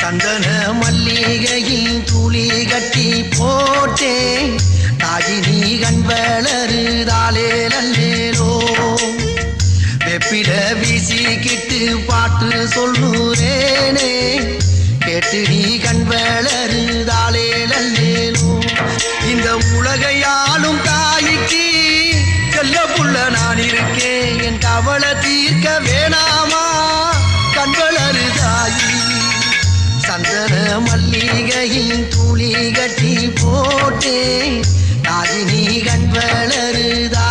சந்தன மல்லிகையில் துளி கட்டி போட்டேன் தாயினி கண் வளருதாலே நல்லேலோ வெப்பில வீசிக்கிட்டு பாட்டு சொல்லுறேனே கேட்டு நீ கண் வளருதாலே நல்லேலோ இந்த உலகையாலும் தாய்க்கு செல்ல புள்ள நான் இருக்கேன் என் கவலை தீர்க்க வேணாமா கண் வளருதாயி சந்தன மல்லிகையின் துளி கட்டி போட்டே தாயினி கண் வளருதா